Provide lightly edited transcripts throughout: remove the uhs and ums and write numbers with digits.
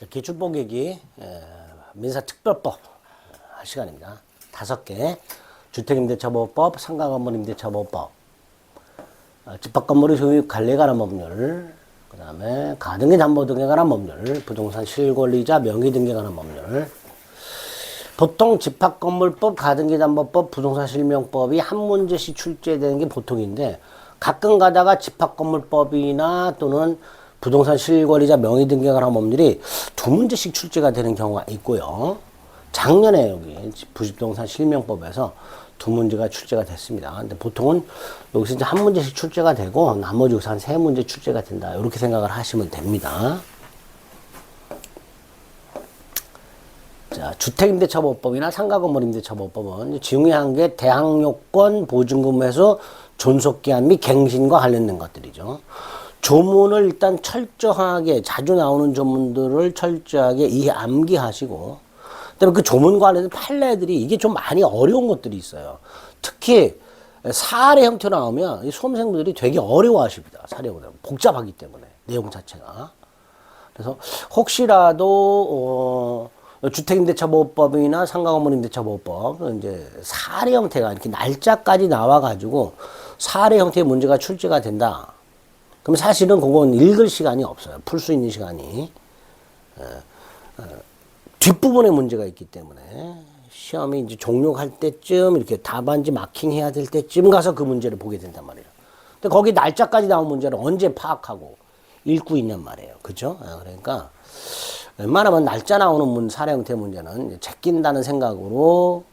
기출보기기 민사특별법 할 시간입니다. 5개 주택임대차보호법, 상가건물임대차보호법, 집합건물의 소유 관리에 관한 법률, 그 다음에 가등기 담보 등에 관한 법률, 부동산 실권리자 명의 등에 관한 법률. 보통 집합건물법, 가등기 담보법, 부동산 실명법이 한 문제씩 출제되는 게 보통인데 가끔 가다가 집합건물법이나 또는 부동산 실권리자 명의 등에 관한 법률이 2문제씩 출제가 되는 경우가 있고요. 작년에 여기 부부동산 실명법에서 2문제가 출제가 됐습니다. 근데 보통은 여기서 이제 한 문제씩 출제가 되고 나머지 여기서 한 3문제 출제가 된다. 이렇게 생각을 하시면 됩니다. 자, 주택임대차보호법이나 상가건물임대차보호법은 중요한 게 대항요건, 보증금 회수, 존속기한 및 갱신과 관련된 것들이죠. 조문을 일단 철저하게 자주 나오는 조문들을 철저하게 암기하시고 그다음에 그 조문 관련된 판례들이 이게 좀 많이 어려운 것들이 있어요. 특히 사례 형태로 나오면 이 수험생분들이 되게 어려워하십니다. 사례보다 복잡하기 때문에 내용 자체가. 그래서 혹시라도 주택임대차보호법이나 상가건물임대차보호법 이제 사례 형태가 이렇게 날짜까지 나와가지고 사례 형태의 문제가 출제가 된다. 그럼 사실은 그건 읽을 시간이 없어요. 풀 수 있는 시간이. 뒷부분에 문제가 있기 때문에 시험이 이제 종료할 때쯤 이렇게 답안지 마킹해야 될 때쯤 가서 그 문제를 보게 된단 말이에요. 근데 거기 날짜까지 나온 문제를 언제 파악하고 읽고 있냔 말이에요. 그죠? 그러니까 웬만하면 날짜 나오는 사례 형태 문제는 제낀다는 생각으로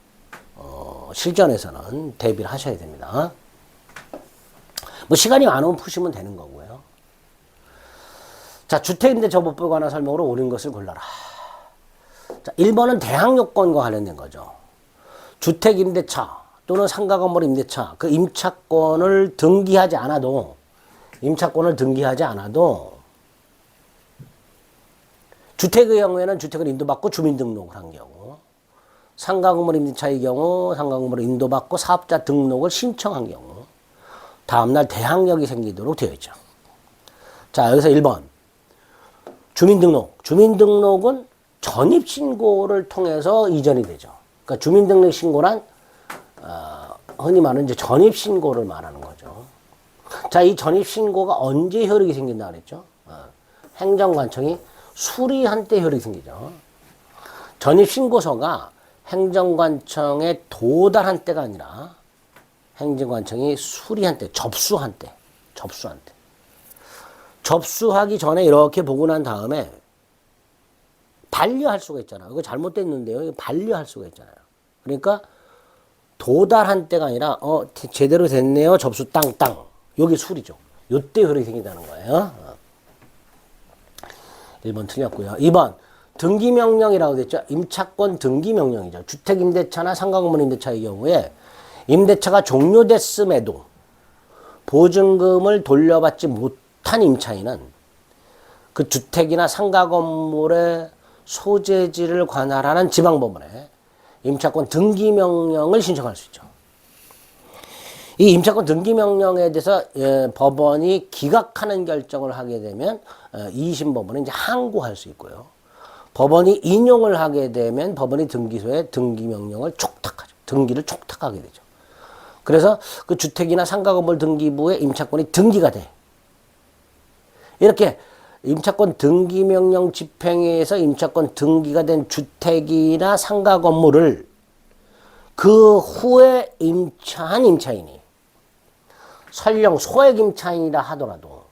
실전에서는 대비를 하셔야 됩니다. 뭐 시간이 많으면 푸시면 되는 거고요. 자, 주택임대차보호법에 관한 설명으로 옳은 것을 골라라. 자, 1번은 대항요건과 관련된 거죠. 주택임대차 또는 상가건물임대차 그 임차권을 등기하지 않아도 주택의 경우에는 주택을 인도받고 주민등록을 한 경우, 상가건물임대차의 경우 상가건물을 인도받고 사업자 등록을 신청한 경우 다음날 대항력이 생기도록 되어 있죠. 자, 여기서 1번 주민등록은 전입신고를 통해서 이전이 되죠. 그러니까 주민등록신고란 흔히 말하는 이제 전입신고를 말하는 거죠. 자, 이 전입신고가 언제 효력이 생긴다 그랬죠? 행정관청이 수리한 때 효력이 생기죠. 전입신고서가 행정관청에 도달한 때가 아니라 행정관청이 수리한 때, 접수한 때. 접수하기 전에 이렇게 보고 난 다음에 반려할 수가 있잖아요. 이거 잘못됐는데요. 반려할 수가 있잖아요. 그러니까 도달한 때가 아니라 제대로 됐네요. 접수 땅. 여기 수리죠. 요때 효력이 생긴다는 거예요. 1번 틀렸고요. 2번 등기명령이라고 됐죠. 임차권 등기명령이죠. 주택임대차나 상가건물임대차의 경우에 임대차가 종료됐음에도 보증금을 돌려받지 못한 임차인은 그 주택이나 상가건물의 소재지를 관할하는 지방법원에 임차권 등기명령을 신청할 수 있죠. 이 임차권 등기명령에 대해서 법원이 기각하는 결정을 하게 되면 2심 법원은 이제 항고할 수 있고요. 법원이 인용을 하게 되면 법원이 등기소에 등기명령을 촉탁하죠. 등기를 촉탁하게 되죠. 그래서 그 주택이나 상가건물 등기부에 임차권이 등기가 돼. 이렇게 임차권 등기명령 집행에서 임차권 등기가 된 주택이나 상가건물을 그 후에 임차한 임차인이 설령 소액임차인이라 하더라도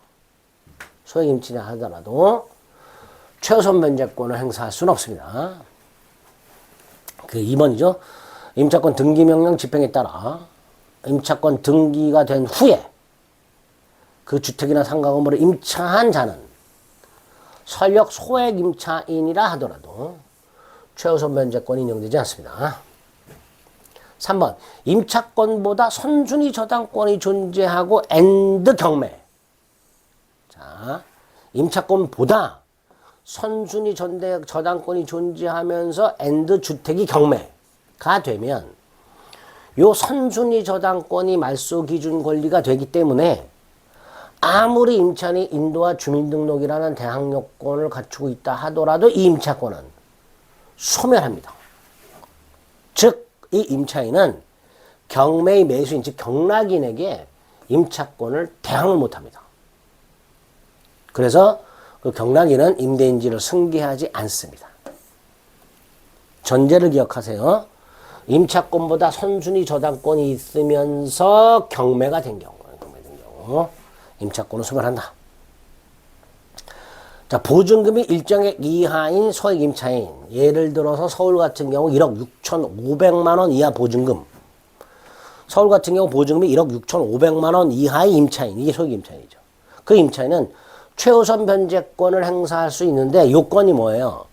최우선 면제권을 행사할 수는 없습니다. 그 2번이죠. 임차권 등기명령 집행에 따라 임차권 등기가 된 후에 그 주택이나 상가건물을 임차한 자는 설령 소액 임차인이라 하더라도 최우선 면제권이 인정되지 않습니다. 3번 임차권보다 선순위 저당권이 존재하고 앤드 경매. 자, 임차권보다 선순위 저당권이 존재하면서 앤드 주택이 경매가 되면 요 선순위 저당권이 말소 기준 권리가 되기 때문에 아무리 임차인이 인도와 주민등록이라는 대항 요건을 갖추고 있다 하더라도 이 임차권은 소멸합니다. 즉, 이 임차인은 경매의 매수인, 즉 경락인에게 임차권을 대항을 못합니다. 그래서 그 경락인은 임대인지를 승계하지 않습니다. 전제를 기억하세요. 임차권보다 선순위 저당권이 있으면서 경매가 된 경우 임차권은 소멸한다. 자, 보증금이 일정액 이하인 소액 임차인, 예를 들어서 서울 같은 경우 1억 6,500만 원 이하 보증금, 서울 같은 경우 보증금이 1억 6,500만 원 이하의 임차인, 이게 소액 임차인이죠. 그 임차인은 최우선 변제권을 행사할 수 있는데 요건이 뭐예요?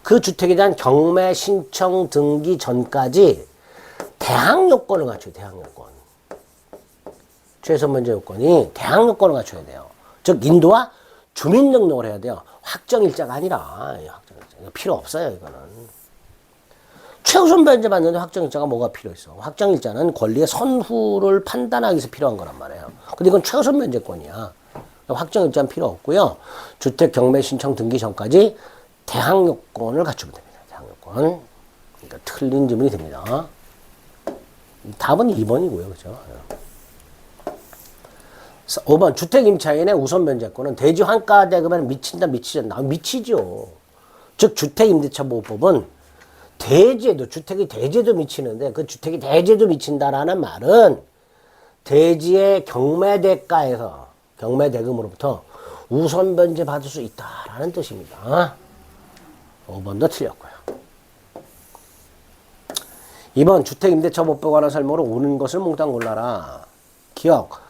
그 주택에 대한 경매 신청 등기 전까지 대항 요건을 갖춰요. 대항 요건. 최우선 변제 요건이 대항 요건을 갖춰야 돼요. 즉 인도와 주민등록을 해야 돼요. 확정일자가 아니라. 확정일자. 필요 없어요. 이거는. 최우선 변제 받는데 확정일자가 뭐가 필요 있어? 확정일자는 권리의 선후를 판단하기 위해서 필요한 거란 말이에요. 근데 이건 최우선 변제권이야. 확정일자는 필요 없고요. 주택 경매 신청 등기 전까지 대항 요건을 갖추면 됩니다. 대항 요건. 그러니까 틀린 질문이 됩니다. 답은 2번이고요. 그죠? 5번 주택 임차인의 우선 변제권은 대지 환가 대금에는 미친다 미치지 않나? 미치죠. 즉 주택 임대차 보호법은 대지에도 주택이 대지에도 미치는데 그 주택이 대지에도 미친다라는 말은 대지의 경매 대가에서 경매 대금으로부터 우선 변제 받을 수 있다라는 뜻입니다. 5번도 틀렸고요. 2번 주택 임대차 보호법에 관한 설명으로 옳은 것을 몽땅 골라라. 기억.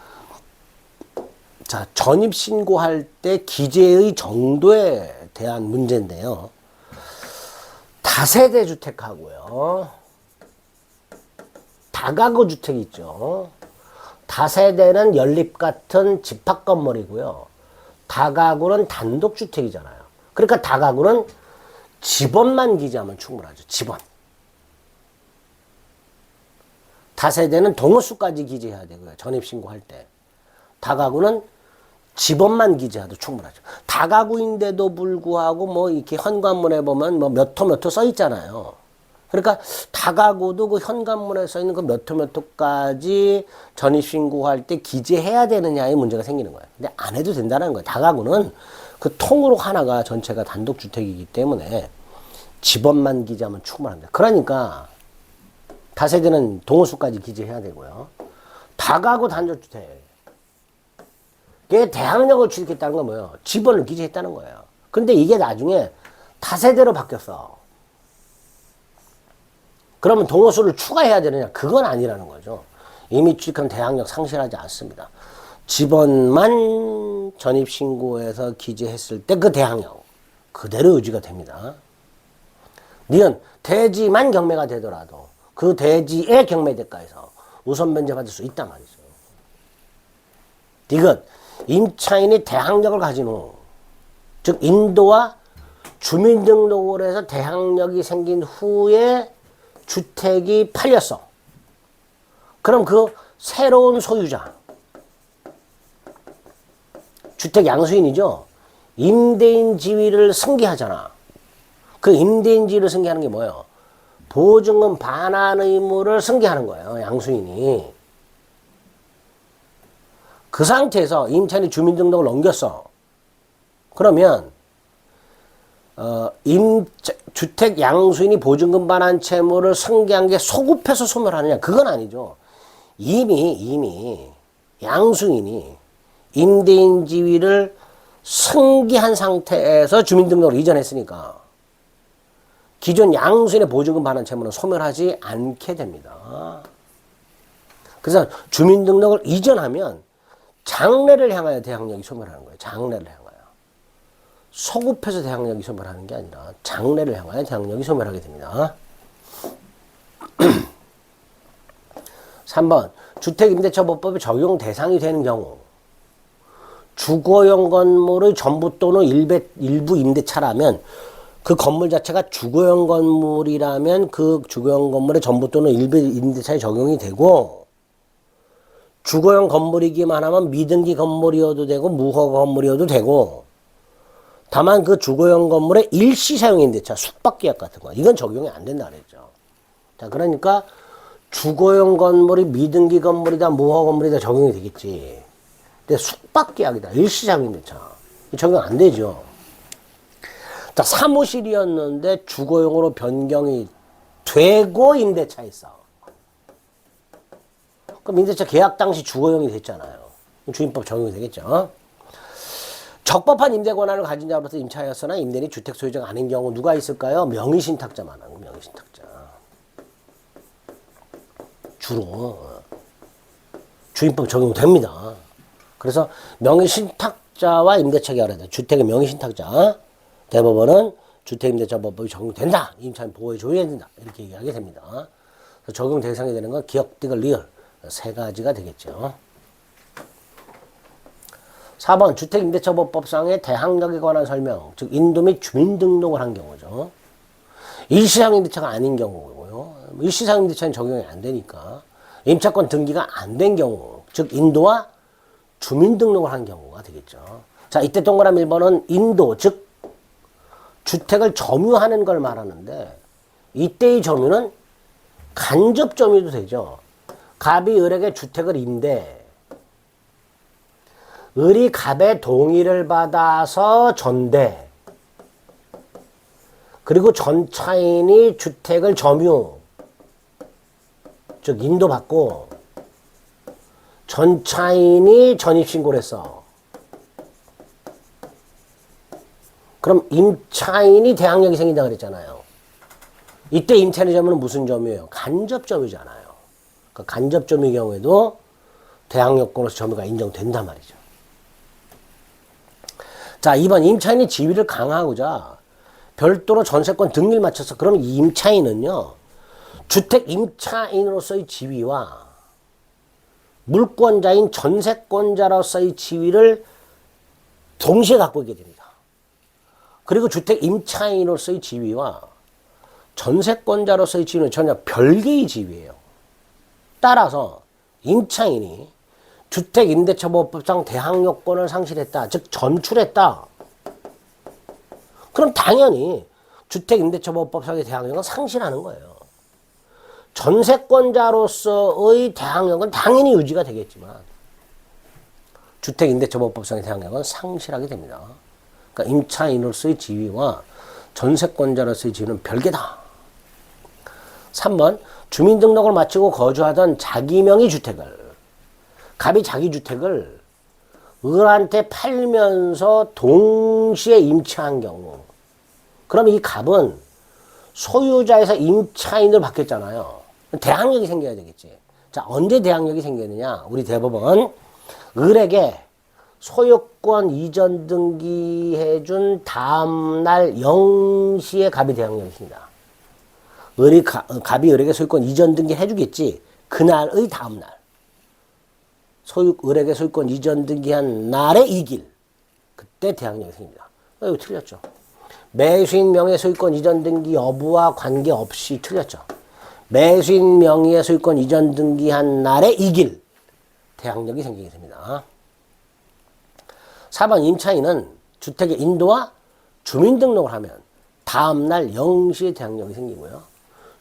자, 전입신고할 때 기재의 정도에 대한 문제인데요. 다세대 주택하고요. 다가구 주택이 있죠. 다세대는 연립 같은 집합 건물이고요. 다가구는 단독 주택이잖아요. 그러니까 다가구는 집원만 기재하면 충분하죠. 집원. 다세대는 동호수까지 기재해야 되고요. 전입신고할 때. 다가구는 집원만 기재해도 충분하죠. 다가구인데도 불구하고 뭐 이렇게 현관문에 보면 뭐 몇 호 써 있잖아요. 그러니까 다가구도 그 현관문에 써 있는 그 몇 호까지 전입신고할 때 기재해야 되느냐의 문제가 생기는 거예요. 근데 안 해도 된다는 거예요. 다가구는 그 통으로 하나가 전체가 단독주택이기 때문에 집원만 기재하면 충분합니다. 그러니까 다세대는 동호수까지 기재해야 되고요. 다가구 단독주택. 이게 대항력을 취득했다는 건 뭐예요? 집원을 기재했다는 거예요. 근데 이게 나중에 다세대로 바뀌었어. 그러면 동호수를 추가해야 되느냐? 그건 아니라는 거죠. 이미 취득한 대항력 상실하지 않습니다. 집원만 전입신고에서 기재했을 때 그 대항력 그대로 유지가 됩니다. 니은 대지만 경매가 되더라도 그 대지의 경매 대가에서 우선 변제 받을 수 있단 말이죠. 디귿 임차인이 대항력을 가진 후, 즉 인도와 주민등록을 해서 대항력이 생긴 후에 주택이 팔렸어. 그럼 그 새로운 소유자, 주택 양수인이죠. 임대인 지위를 승계하잖아. 그 임대인 지위를 승계하는 게 뭐예요? 보증금 반환 의무를 승계하는 거예요. 양수인이. 그 상태에서 임차인이 주민등록을 넘겼어. 그러면 주택 양수인이 보증금 반환 채무를 승계한 게 소급해서 소멸하느냐? 그건 아니죠. 이미 양수인이 임대인 지위를 승계한 상태에서 주민등록을 이전했으니까 기존 양수인의 보증금 반환 채무는 소멸하지 않게 됩니다. 그래서 주민등록을 이전하면 장래를 향하여 대항력이 소멸하는 거예요. 장래를 향하여. 소급해서 대항력이 소멸하는 게 아니라 장래를 향하여 대항력이 소멸하게 됩니다. 3번 주택임대차보법이 적용 대상이 되는 경우 주거용 건물의 전부 또는 일부 임대차라면 그 건물 자체가 주거용 건물이라면 그 주거용 건물의 전부 또는 일부 임대차에 적용이 되고 주거용 건물이기만 하면 미등기 건물이어도 되고 무허가 건물이어도 되고, 다만 그 주거용 건물의 일시 사용임대차, 숙박계약 같은 거 이건 적용이 안 된다 그랬죠. 자, 그러니까 주거용 건물이 미등기 건물이다 무허가 건물이다 적용이 되겠지. 근데 숙박계약이다 일시 사용임대차 적용 안 되죠. 자, 사무실이었는데 주거용으로 변경이 되고 임대차 있어. 그럼 임대차 계약 당시 주거용이 됐잖아요. 주임법 적용이 되겠죠. 적법한 임대 권한을 가진 자로서 임차하였으나 임대인이 주택 소유자가 아닌 경우 누가 있을까요? 명의신탁자만 하고 명의신탁자. 주로 주임법 적용됩니다. 그래서 명의신탁자와 임대차 계약을 해야 주택의 명의신탁자. 대법원은 주택임대차법이 적용된다. 임차인 보호에 조의해야 된다. 이렇게 얘기하게 됩니다. 적용 대상이 되는 건 기억, 디귿, 리을 세 가지가 되겠죠. 4번 주택임대차법상의 대항력에 관한 설명, 즉 인도 및 주민등록을 한 경우죠. 일시상임대차가 아닌 경우고요. 일시상임대차는 적용이 안 되니까 임차권 등기가 안 된 경우, 즉 인도와 주민등록을 한 경우가 되겠죠. 자, 이때 동그라미 1번은 인도, 즉 주택을 점유하는 걸 말하는데 이때의 점유는 간접 점유도 되죠. 갑이 을에게 주택을 임대, 을이 갑의 동의를 받아서 전대, 그리고 전차인이 주택을 점유, 즉 인도받고 전차인이 전입신고를 했어. 그럼 임차인이 대항력이 생긴다 그랬잖아요. 이때 임차인의 점유는 무슨 점유예요? 간접 점유잖아요. 그 간접 점유의 경우에도 대항력권으로서 점유가 인정된단 말이죠. 자, 2번 임차인이 지위를 강화하고자 별도로 전세권 등기를 마쳤어. 그럼 이 임차인은요, 주택 임차인으로서의 지위와 물권자인 전세권자로서의 지위를 동시에 갖고 있게 됩니다. 그리고 주택 임차인으로서의 지위와 전세권자로서의 지위는 전혀 별개의 지위예요. 따라서 임차인이 주택임대차보호법상 대항력권을 상실했다, 즉 전출했다. 그럼 당연히 주택임대차보호법상의 대항력은 상실하는 거예요. 전세권자로서의 대항력은 당연히 유지가 되겠지만 주택임대차보호법상의 대항력은 상실하게 됩니다. 그러니까 임차인으로서의 지위와 전세권자로서의 지위는 별개다. 3번 주민등록을 마치고 거주하던 자기 명의 주택을, 갑이 자기 주택을 을한테 팔면서 동시에 임차한 경우, 그럼 이 갑은 소유자에서 임차인으로 바뀌었잖아요. 대항력이 생겨야 되겠지. 자, 언제 대항력이 생기느냐? 우리 대법원 을에게 소유권 이전 등기해준 다음날 0시에 갑이 대항력이 생긴다. 갑이 을에게 소유권 이전 등기 해주겠지. 그날의 다음날. 을에게 소유권 이전 등기한 날의 이길. 그때 대항력이 생깁니다. 이거 틀렸죠. 매수인 명의 소유권 이전 등기 여부와 관계없이 틀렸죠. 매수인 명의의 소유권 이전 등기한 날의 이길. 대항력이 생기게 됩니다. 4번 임차인은 주택의 인도와 주민등록을 하면 다음날 0시에 대항력이 생기고요.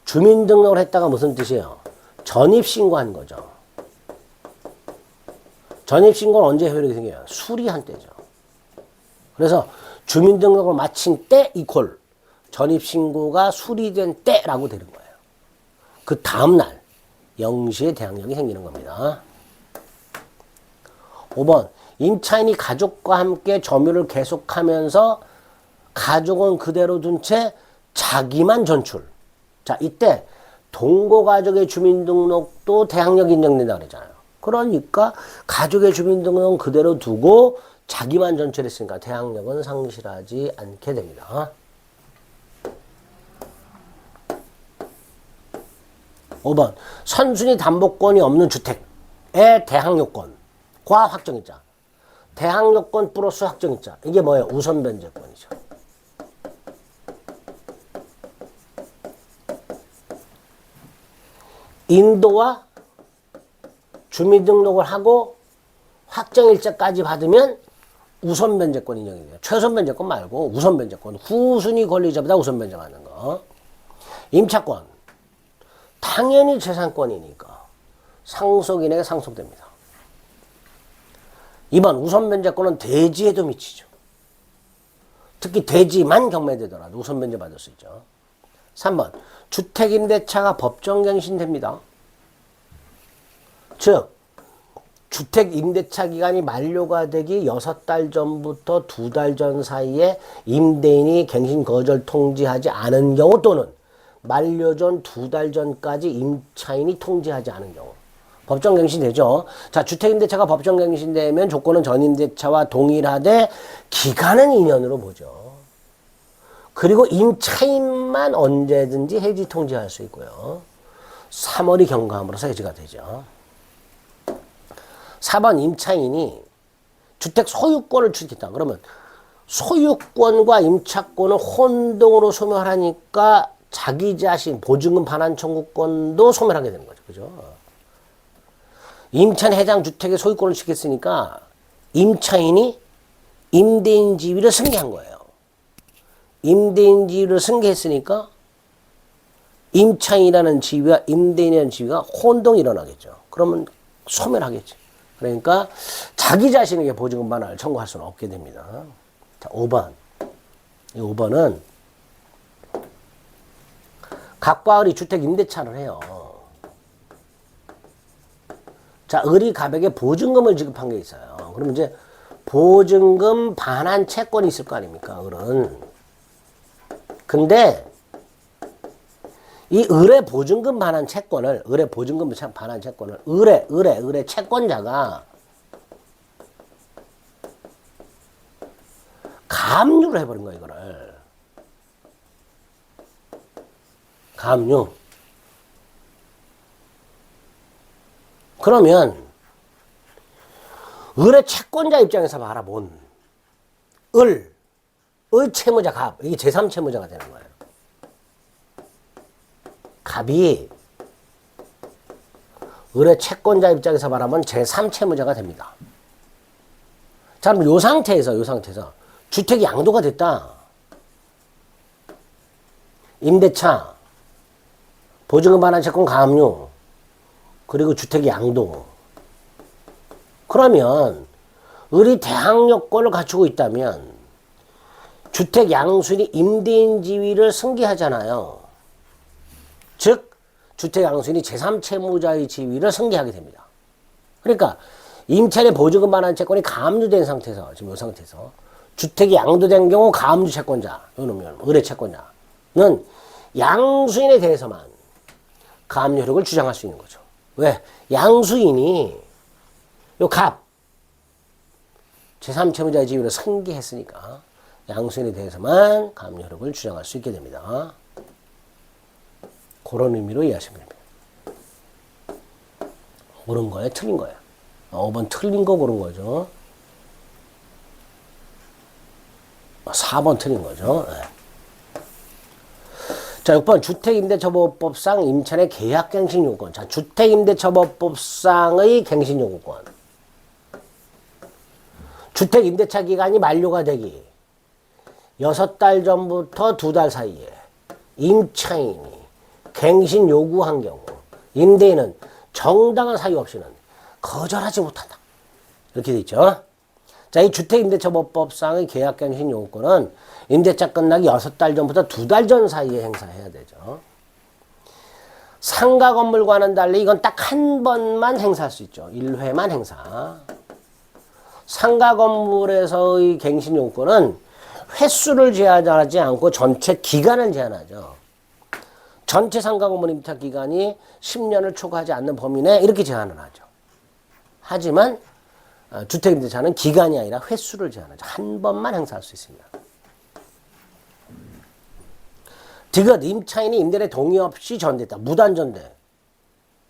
주민등록을 했다가 무슨 뜻이에요? 전입신고한 거죠. 전입신고는 언제 효력이 생겨요? 수리한 때죠. 그래서 주민등록을 마친 때 이퀄 전입신고가 수리된 때라고 되는 거예요. 그 다음날 0시에 대항력이 생기는 겁니다. 5번 임차인이 가족과 함께 점유를 계속하면서 가족은 그대로 둔 채 자기만 전출. 자, 이때 동거가족의 주민등록도 대항력이 인정된다 그랬잖아요. 그러니까 가족의 주민등록은 그대로 두고 자기만 전출했으니까 대항력은 상실하지 않게 됩니다. 5번 선순위 담보권이 없는 주택의 대항력권과 확정일자. 대항력권 플러스 확정일자. 이게 뭐예요? 우선 변제권이죠. 인도와 주민등록을 하고 확정일자까지 받으면 우선 변제권 인정이 돼요. 최선 변제권 말고 우선 변제권. 후순위 권리자보다 우선 변제받는 거. 임차권. 당연히 재산권이니까 상속인에게 상속됩니다. 2번 우선 변제권은 대지에도 미치죠. 특히 대지만 경매되더라도 우선 변제 받을 수 있죠. 3번 주택임대차가 법정갱신됩니다. 즉 주택임대차 기간이 만료가 되기 6달 전부터 2달 전 사이에 임대인이 갱신 거절 통지하지 않은 경우 또는 만료 전 2달 전까지 임차인이 통지하지 않은 경우 법정갱신되죠. 자, 주택임대차가 법정갱신되면 조건은 전임대차와 동일하되 기간은 2년으로 보죠. 그리고 임차인만 언제든지 해지 통지할 수 있고요. 3월이 경과함으로써 해지가 되죠. 4번 임차인이 주택 소유권을 취득했다. 그러면 소유권과 임차권을 혼동으로 소멸하니까 자기 자신 보증금 반환 청구권도 소멸하게 되는 거죠. 그죠? 임차인 해당 주택의 소유권을 취득했으니까 임차인이 임대인 지위를 승계한 거예요. 임대인 지위를 승계했으니까 임차인이라는 지위와 임대인이라는 지위가 혼동이 일어나겠죠. 그러면 소멸하겠죠. 그러니까 자기 자신에게 보증금 반환을 청구할 수는 없게 됩니다. 자, 5번. 이 5번은 갑과 을이 주택 임대차를 해요. 자, 을이 갑에게 보증금을 지급한 게 있어요. 그럼 이제 보증금 반환 채권이 있을 거 아닙니까, 을은. 근데 이 을의 보증금 반환 채권을, 을의 보증금 반환 채권을 을의 채권자가 가압류를 해버린 거야, 이거를. 가압류. 그러면 을의 채권자 입장에서 바라본 을의 채무자 갑, 이게 제3채무자가 되는 거예요. 갑이 을의 채권자 입장에서 바라본 제3채무자가 됩니다. 자, 그럼 요 상태에서 주택이 양도가 됐다. 임대차, 보증금 반환 채권 가압류, 그리고 주택이 양도. 그러면 을이 대항 요건을 갖추고 있다면 주택 양수인이 임대인 지위를 승계하잖아요. 즉 주택 양수인이 제3채무자의 지위를 승계하게 됩니다. 그러니까 임차인의 보증금 반환 채권이 가압류된 상태에서, 지금 이 상태에서 주택이 양도된 경우 가압류 채권자, 이놈은 을의 채권자는 양수인에 대해서만 가압류 효력을 주장할 수 있는 거죠. 왜? 양수인이 요 갑, 제3채무자의 지위를 승계했으니까 양수인에 대해서만 가압류 효력을 주장할 수 있게 됩니다. 그런 의미로 이해하시면 됩니다. 옳은 거예요? 틀린 거예요? 5번 틀린 거 고른 거죠. 4번 틀린 거죠. 네. 자, 6번 주택임대처보호법상 임차인의 계약갱신요건. 자, 주택임대처보호법상의 갱신요구권. 주택임대차 기간이 만료가 되기 6달 전부터 2달 사이에 임차인이 갱신 요구한 경우 임대인은 정당한 사유 없이는 거절하지 못한다. 이렇게 돼 있죠. 자, 이 주택임대처보호법상의 계약갱신 요구권은 임대차 끝나기 6달 전부터 2달 전 사이에 행사해야 되죠. 상가 건물과는 달리 이건 딱 한 번만 행사할 수 있죠. 1회만 행사. 상가 건물에서의 갱신 요구권은 횟수를 제한하지 않고 전체 기간을 제한하죠. 전체 상가 건물 임차 기간이 10년을 초과하지 않는 범위 내 이렇게 제한을 하죠. 하지만 주택임대차는 기간이 아니라 횟수를 제한하죠. 한 번만 행사할 수 있습니다. 디귿 임차인이 임대인의 동의 없이 전대했다. 무단전대.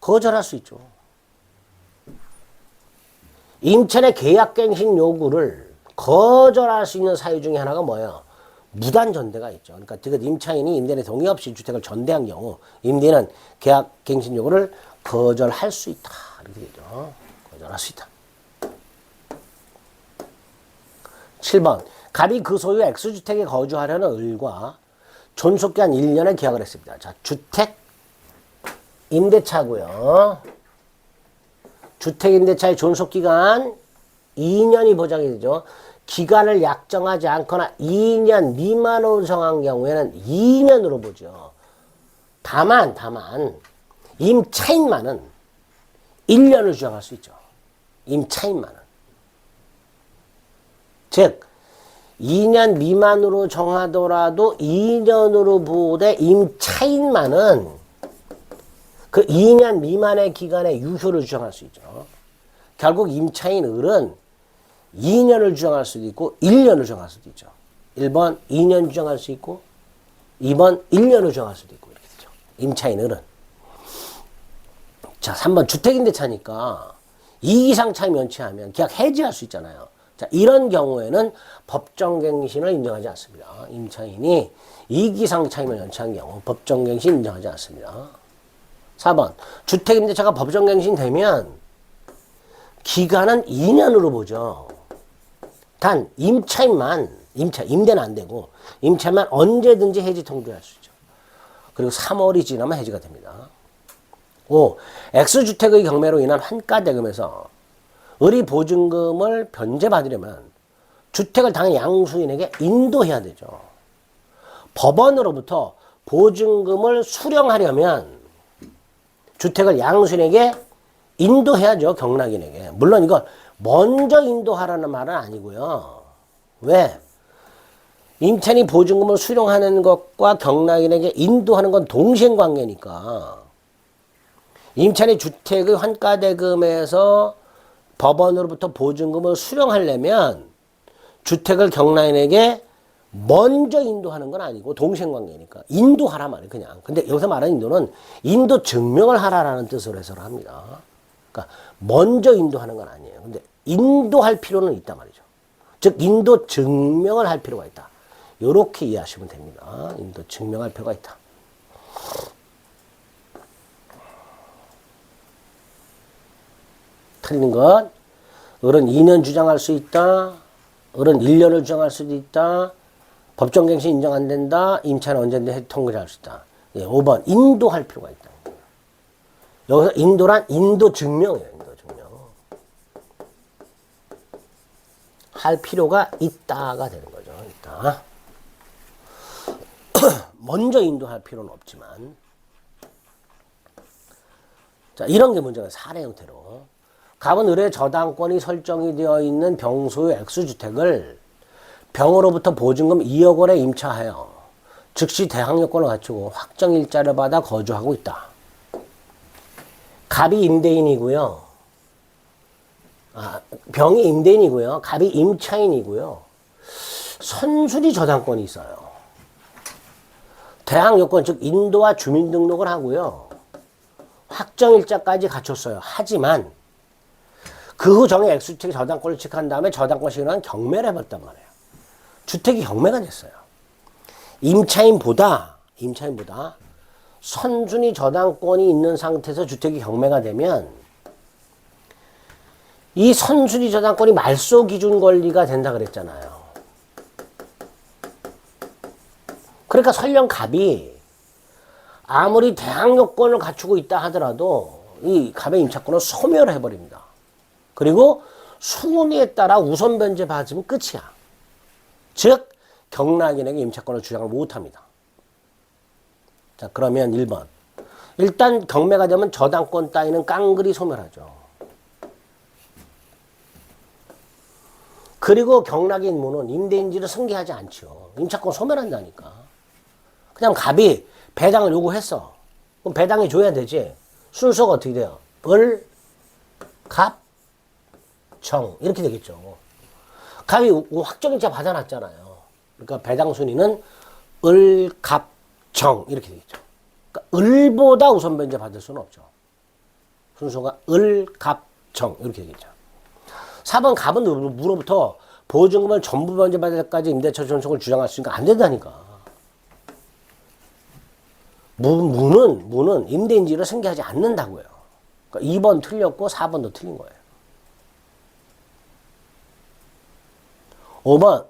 거절할 수 있죠. 임차인의 계약갱신 요구를 거절할 수 있는 사유 중에 하나가 뭐예요? 무단전대가 있죠. 그러니까 디귿 임차인이 임대인의 동의 없이 주택을 전대한 경우 임대인은 계약갱신 요구를 거절할 수 있다. 이렇게 되죠. 거절할 수 있다. 7번 갑이 그 소유 X주택에 거주하려는 을과 존속기한 1년의 계약을 했습니다. 자, 주택 임대차고요. 주택 임대차의 존속기간 2년이 보장이 되죠. 기간을 약정하지 않거나 2년 미만으로 정한 경우에는 2년으로 보죠. 다만 임차인만은 1년을 주장할 수 있죠. 임차인만은. 즉 2년 미만으로 정하더라도 2년으로 보되 임차인만은 그 2년 미만의 기간에 유효를 주장할 수 있죠. 결국 임차인 을은 2년을 주장할 수도 있고 1년을 주장할 수도 있죠. 1번 2년 주장할 수 있고 2번 1년을 주장할 수도 있고 이렇게 되죠. 임차인 을은. 자, 3번 주택임대차니까 이익 이상 차이 면치하면 계약 해지할 수 있잖아요. 자, 이런 경우에는 법정갱신을 인정하지 않습니다. 임차인이 이익 이상 차이를 연체한 경우 법정갱신 인정하지 않습니다. 4번 주택임대차가 법정갱신되면 기간은 2년으로 보죠. 단 임차인만 임대는 안 되고 임차인만 언제든지 해지 통보할 수 있죠. 그리고 3월이 지나면 해지가 됩니다. 5. X주택의 경매로 인한 환가대금에서 을이 보증금을 변제받으려면 주택을 당해 양수인에게 인도해야 되죠. 법원으로부터 보증금을 수령하려면 주택을 양수인에게 인도해야죠. 경락인에게. 물론 이거 먼저 인도하라는 말은 아니고요. 왜? 임차인이 보증금을 수령하는 것과 경락인에게 인도하는 건 동생관계니까 임차인이 주택의 환가대금에서 법원으로부터 보증금을 수령하려면 주택을 경락인에게 먼저 인도하는 건 아니고 동생관계니까 인도하라 말이에요. 그냥. 근데 여기서 말하는 인도는 인도 증명을 하라라는 뜻으로 해석을 합니다. 그러니까 먼저 인도하는 건 아니에요. 근데 인도할 필요는 있단 말이죠. 즉 인도 증명을 할 필요가 있다. 이렇게 이해하시면 됩니다. 인도 증명할 필요가 있다. 틀린 것. 을은 2년 주장할 수 있다. 을은 1년을 주장할 수도 있다. 법정갱신 인정 안 된다. 임차는 언제든지 통보할 수 있다. 예, 5번 인도할 필요가 있다. 여기서 인도란 인도 증명이에요. 인도 증명. 할 필요가 있다가 되는 거죠. 있다. 먼저 인도할 필요는 없지만 자, 이런 게 문제가 사례 형태로 갑은 을의 저당권이 설정이 되어 있는 병소유 X주택을 병으로부터 보증금 2억 원에 임차하여 즉시 대항력권을 갖추고 확정일자를 받아 거주하고 있다. 갑이 임대인이고요. 병이 임대인이고요. 갑이 임차인이고요. 선순위 저당권이 있어요. 대항력권 즉 인도와 주민등록을 하고요. 확정일자까지 갖췄어요. 하지만 그 후 정의 X주택이 저당권을 취득한 다음에 저당권 시효는 경매를 해봤단 말이에요. 주택이 경매가 됐어요. 임차인보다 선순위 저당권이 있는 상태에서 주택이 경매가 되면 이 선순위 저당권이 말소 기준 권리가 된다 그랬잖아요. 그러니까 설령 갑이 아무리 대항력권을 갖추고 있다 하더라도 이 갑의 임차권을 소멸해버립니다. 그리고 순위에 따라 우선 변제 받으면 끝이야. 즉 경락인에게 임차권을 주장을 못합니다. 자, 그러면 1번 일단 경매가 되면 저당권 따위는 깡그리 소멸하죠. 그리고 경락인 무는 임대인지를 승계하지 않죠. 임차권 소멸한다니까. 그냥 갑이 배당을 요구했어. 그럼 배당해 줘야 되지. 순서가 어떻게 돼요? 을, 갑, 정 이렇게 되겠죠. 갑이 확정일자 받아놨잖아요. 그러니까 배당 순위는 을, 갑, 정 이렇게 되겠죠. 그러니까 을보다 우선 변제 받을 수는 없죠. 순서가 을, 갑, 정 이렇게 되겠죠. 4번 갑은 무로부터 보증금을 전부 변제 받을 때까지 임대차 존속을 주장할 수 있으니까 안 된다니까. 무는 임대인지를 승계하지 않는다고요. 그러니까 2번 틀렸고 4번도 틀린 거예요. 5번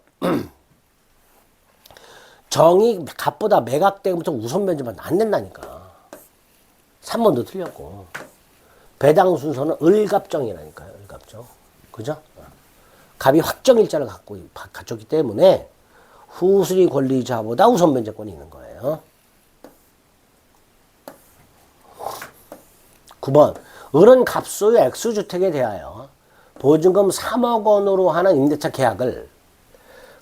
정이 갑보다 매각되면서 우선 변제만 안 된다니까. 3번도 틀렸고. 배당 순서는 을갑정이라니까요. 을갑정. 그죠? 갑이 확정일자를 갖췄기 때문에 후수리 권리자보다 우선 변제권이 있는 거예요. 9번 을은 갑소유 X주택에 대하여 보증금 3억 원으로 하는 임대차 계약을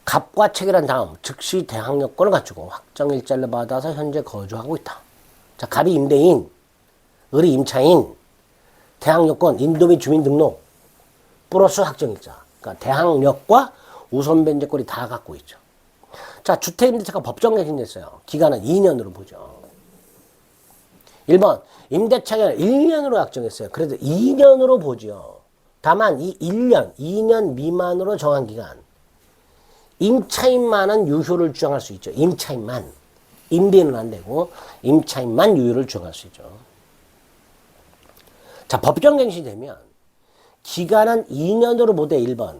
갑과 체결한 다음 즉시 대항력권을 갖추고 확정일자를 받아서 현재 거주하고 있다. 자, 갑이 임대인, 을이 임차인, 대항력권, 인도 및 주민등록, 플러스 확정일자. 그러니까 대항력과 우선변제권이 다 갖고 있죠. 자, 주택임대차가 법정 갱신됐어요. 기간은 2년으로 보죠. 1번, 임대차를 1년으로 확정했어요. 그래도 2년으로 보죠. 다만 이 2년 미만으로 정한 기간. 임차인만은 유효를 주장할 수 있죠. 임차인만. 임대인은 안 되고 임차인만 유효를 주장할 수 있죠. 자, 법정갱신되면 기간은 2년으로 보되 1번.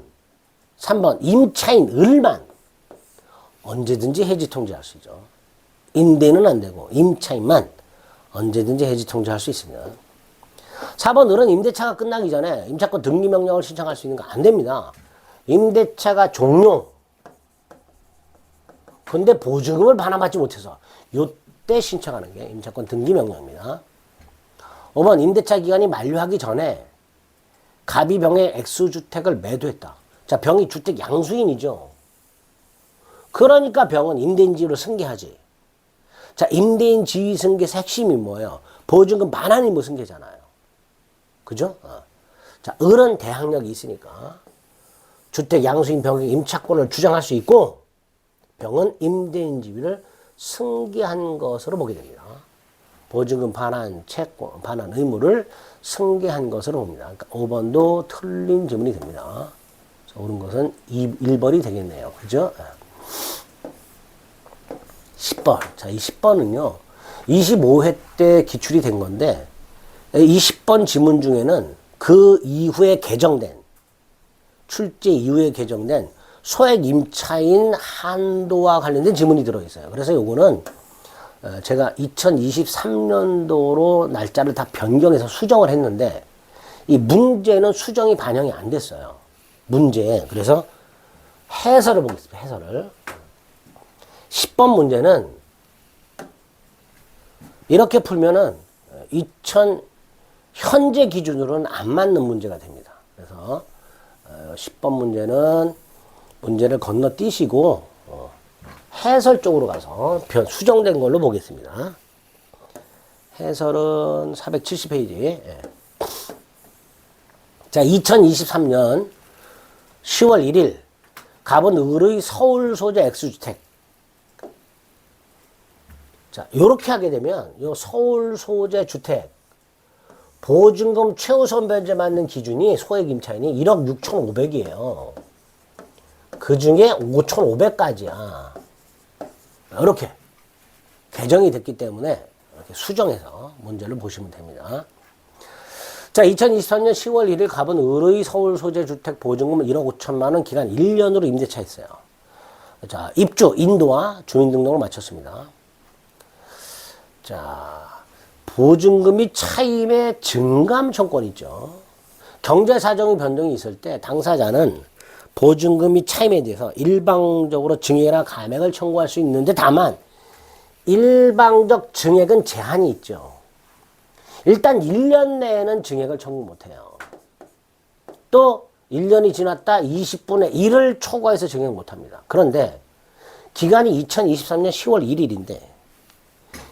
3번 임차인 을만 언제든지 해지 통지할 수 있죠. 임대인은 안 되고 임차인만 언제든지 해지 통지할 수 있습니다. 4번 을은 임대차가 끝나기 전에 임차권 등기명령을 신청할 수 있는 거 안 됩니다. 임대차가 종료. 근데 보증금을 반환받지 못해서 요때 신청하는 게 임차권 등기명령입니다. 5번 임대차 기간이 만료하기 전에 갑이 병의 X주택을 매도했다. 자, 병이 주택 양수인이죠. 그러니까 병은 임대인 지위로 승계하지. 자, 임대인 지위 승계에서 핵심이 뭐예요? 보증금 반환이 뭐 승계잖아요. 그죠? 자, 을은 대항력이 있으니까 주택 양수인 병의 임차권을 주장할 수 있고 병은 임대인 지위를 승계한 것으로 보게 됩니다. 보증금 반환 채권, 반환 의무를 승계한 것으로 봅니다. 그러니까 5번도 틀린 질문이 됩니다. 옳은 것은 1번이 되겠네요. 그죠? 10번. 자, 이 10번은요, 25회 때 기출이 된 건데, 이 10번 지문 중에는 그 이후에 개정된, 출제 이후에 개정된 소액 임차인 한도와 관련된 지문이 들어있어요. 그래서 요거는 제가 2023년도로 날짜를 다 변경해서 수정을 했는데, 이 문제는 수정이 반영이 안 됐어요. 문제. 그래서 해설을 보겠습니다. 해설을. 10번 문제는 이렇게 풀면은 현재 기준으로는 안 맞는 문제가 됩니다. 그래서 10번 문제는 문제를 건너뛰시고 해설 쪽으로 가서 수정된 걸로 보겠습니다. 해설은 470페이지. 자, 2023년 10월 1일 갑은 을의 서울 소재 X주택. 자, 요렇게 하게 되면 요 서울 소재 주택 보증금 최우선 변제 맞는 기준이 소액 임차인이 1억 6,500이에요. 그 중에 5,500까지야. 이렇게 개정이 됐기 때문에 이렇게 수정해서 문제를 보시면 됩니다. 자, 2023년 10월 1일 갑은 을의 서울 소재 주택 보증금 1억 5천만 원 기간 1년으로 임대차 했어요. 자, 입주, 인도와 주민등록을 마쳤습니다. 자, 보증금이 차임의 증감 청권이 있죠. 경제사정의 변동이 있을 때 당사자는 보증금이 차임에 대해서 일방적으로 증액이나 감액을 청구할 수 있는데 다만 일방적 증액은 제한이 있죠. 일단 1년 내에는 증액을 청구 못해요. 또 1년이 지났다 20분의 1을 초과해서 증액 못합니다. 그런데 기간이 2023년 10월 1일인데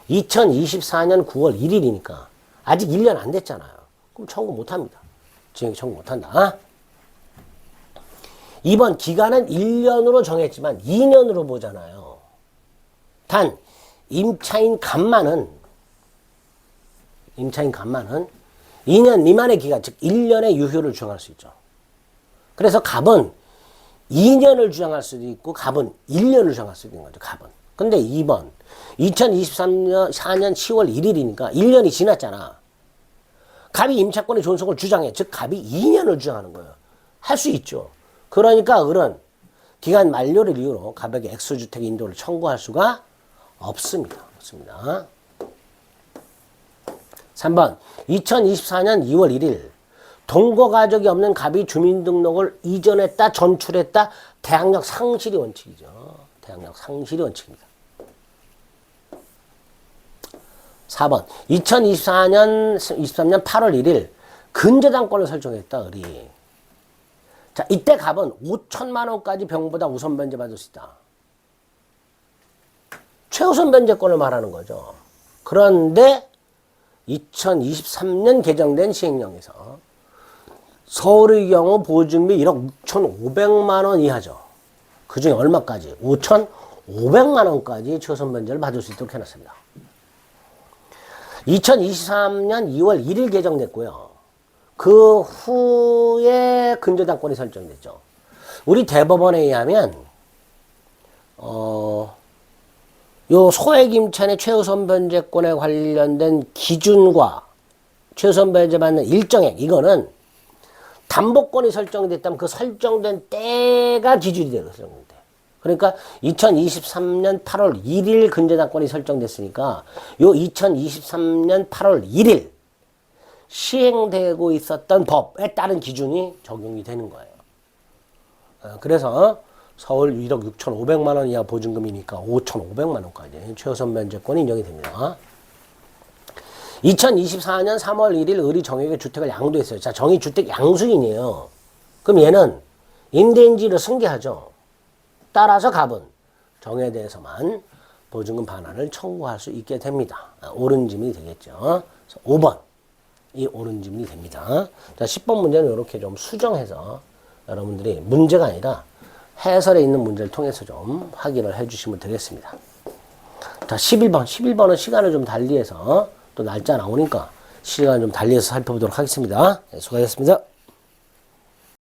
2024년 9월 1일이니까 아직 1년 안 됐잖아요. 그럼 청구 못합니다. 증액 청구 못한다. 2번 기간은 1년으로 정했지만 2년으로 보잖아요. 단 임차인 갑만은 2년 미만의 기간, 즉 1년의 유효를 주장할 수 있죠. 그래서 갑은 2년을 주장할 수도 있고 갑은 1년을 주장할 수도 있는 거죠. 갑은. 근데 2번 2023년 4년 10월 1일이니까 1년이 지났잖아. 갑이 임차권의 존속을 주장해. 즉 갑이 2년을 주장하는 거예요. 할 수 있죠. 그러니까 을은 기간 만료를 이유로 갑에게 X주택 인도를 청구할 수가 없습니다. 3번 2024년 2월 1일 동거가족이 없는 갑이 주민등록을 이전했다, 전출했다. 대항력 상실이 원칙이죠. 대항력 상실이 원칙입니다. 4번 2023년 8월 1일 근저당권을 설정했다. 을이. 자, 이때 갑은 5천만 원까지 병보다 우선 변제 받을 수 있다. 최우선 변제권을 말하는 거죠. 그런데 2023년 개정된 시행령에서 서울의 경우 보증비 1억 6,500만 원 이하죠. 그 중에 얼마까지? 5,500만 원까지 최우선 변제를 받을 수 있도록 해놨습니다. 2023년 2월 1일 개정됐고요. 그 후에 근저당권이 설정됐죠. 우리 대법원에 의하면 요 소액임차인의 최우선 변제권에 관련된 기준과 최우선 변제 받는 일정액, 이거는 담보권이 설정됐다면 그 설정된 때가 기준이 되는 설정돼. 그러니까 2023년 8월 1일 근저당권이 설정됐으니까 요 2023년 8월 1일 시행되고 있었던 법에 따른 기준이 적용이 되는 거예요. 그래서 서울 1억 6,500만 원 이하 보증금이니까 5,500만 원까지 최우선 변제권이 인정이 됩니다. 2024년 3월 1일 을이 정에게 주택을 양도했어요. 자, 정이 주택 양수인이에요. 그럼 얘는 임대인지를 승계하죠. 따라서 갑은 정에 대해서만 보증금 반환을 청구할 수 있게 됩니다. 옳은 질문이 되겠죠. 5번. 이 옳은 질문이 됩니다. 자, 10번 문제는 이렇게 좀 수정해서 여러분들이 문제가 아니라 해설에 있는 문제를 통해서 좀 확인을 해 주시면 되겠습니다. 자, 11번. 11번은 시간을 좀 달리해서 또 날짜 나오니까 시간 좀 달리해서 살펴보도록 하겠습니다. 네, 수고하셨습니다.